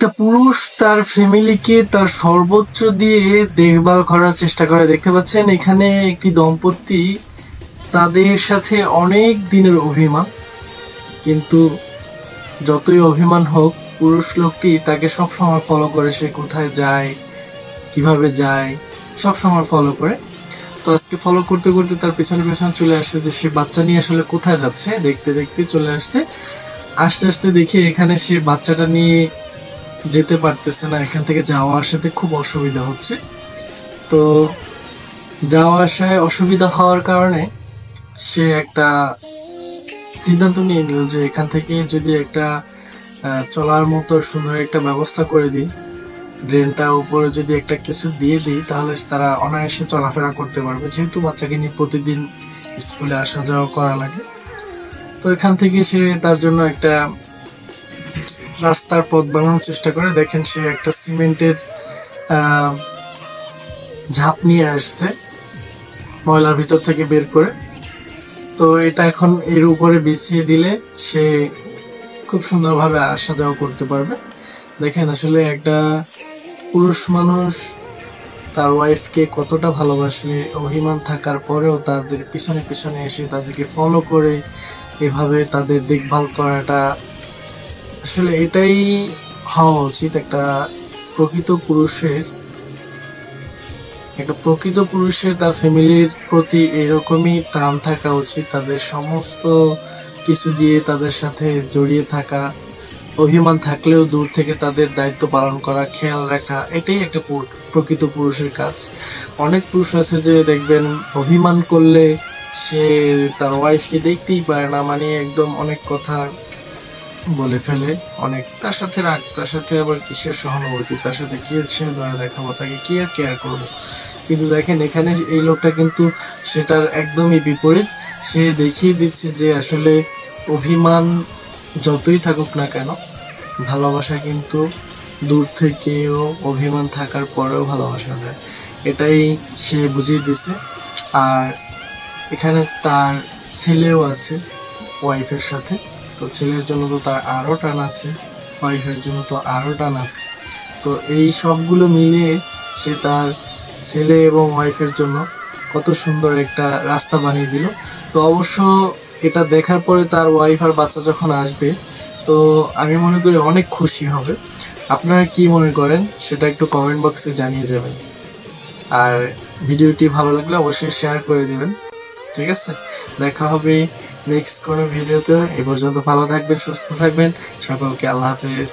একটা পুরুষ তার ফ্যামিলিকে তার সর্বোচ্চ দিয়ে দেখভাল করার চেষ্টা করে। দেখতে পাচ্ছেন এখানে একটি দম্পতি, তাদের সাথে অনেক দিনের অভিমান, কিন্তু যতই অভিমান হোক পুরুষ লোকটি তাকে সবসময় ফলো করে। সে কোথায় যায়, কিভাবে যায়, সবসময় ফলো করে। তো আজকে ফলো করতে করতে তার পেছনে পেছনে চলে আসছে যে সে বাচ্চা নিয়ে আসলে কোথায় যাচ্ছে। দেখতে দেখতে চলে আসছে, আস্তে আস্তে দেখে এখানে সে বাচ্চাটা নিয়ে যেতে পারতেছে না, এখান থেকে যাওয়া আসাতে খুব অসুবিধা হচ্ছে। তো যাওয়া আসায় অসুবিধা হওয়ার কারণে সে একটা সিদ্ধান্ত নিয়ে নিল যে এখান থেকে যদি একটা চলার মতো সুন্দর একটা ব্যবস্থা করে দিই, ড্রেনটা উপরে যদি একটা কিছু দিয়ে দিই, তাহলে তারা অনায়াসে চলাফেরা করতে পারবে, যেহেতু বাচ্চাকে নিয়ে প্রতিদিন স্কুলে আসা যাওয়া করা লাগে। তো এখান থেকে সে তার জন্য একটা রাস্তার পথ বানানোর চেষ্টা করে। দেখেন সে একটা সিমেন্টের ঝাঁপ নিয়ে আসছে ময়লার ভিতর থেকে বের করে। তো এটা এখন এর উপরে বিছিয়ে দিলে সে খুব সুন্দরভাবে আসা যাওয়া করতে পারবে। দেখেন আসলে একটা পুরুষ মানুষ তার ওয়াইফকে কতটা ভালোবাসে, অভিমান থাকার পরেও তাদের পিছনে পিছনে এসে তাদেরকে ফলো করে এভাবে তাদের দেখভাল করাটা, আসলে এটাই হওয়া উচিত একটা প্রকৃত পুরুষের। তার ফ্যামিলির প্রতি এরকমই টান থাকা উচিত, তাদের সমস্ত কিছু দিয়ে তাদের সাথে জড়িয়ে থাকা, অভিমান থাকলেও দূর থেকে তাদের দায়িত্ব পালন করা, খেয়াল রাখা, এটাই একটা প্রকৃত পুরুষের কাজ। অনেক পুরুষ আছে যে দেখবেন অভিমান করলে সে তার ওয়াইফকে দেখতেই পারে না, মানে একদম অনেক কথা বলে ফেলে, অনেক তার সাথে রাগ, তার সাথে আবার কিসের সহানুভূতি, তার সাথে কি সে দয়া দেখাবো, তাকে কি আর কেয়ার করবো। কিন্তু দেখেন এখানে এই লোকটা কিন্তু সেটার একদমই বিপরীত। সে দেখিয়ে দিচ্ছে যে আসলে অভিমান যতই থাকুক না কেন, ভালোবাসা কিন্তু দূর থেকেও, অভিমান থাকার পরেও ভালোবাসা যায়, এটাই সে বুঝিয়ে দিছে। আর এখানে তার ছেলেও আছে ওয়াইফের সাথে, তো ছেলের জন্য তো তার আরো টান আছে, ওয়াইফের জন্য তো আরো টান আছে। তো এই সবগুলো মিলিয়ে সে তার ছেলে এবং ওয়াইফের জন্য কত সুন্দর একটা রাস্তা বানিয়ে দিল। তো অবশ্য এটা দেখার পরে তার ওয়াইফ আর বাচ্চা যখন আসবে, তো আমি মনে করি অনেক খুশি হবে। আপনারা কি মনে করেন সেটা একটু কমেন্ট বক্সে জানিয়ে যাবেন। আর ভিডিওটি ভালো লাগলে অবশ্যই শেয়ার করে দিবেন। ঠিক আছে, দেখা হবে নেক্সট কোনো ভিডিওতে। এই পর্যন্ত ভালো থাকবেন, সুস্থ থাকবেন, সকলকে আল্লাহ হাফেজ।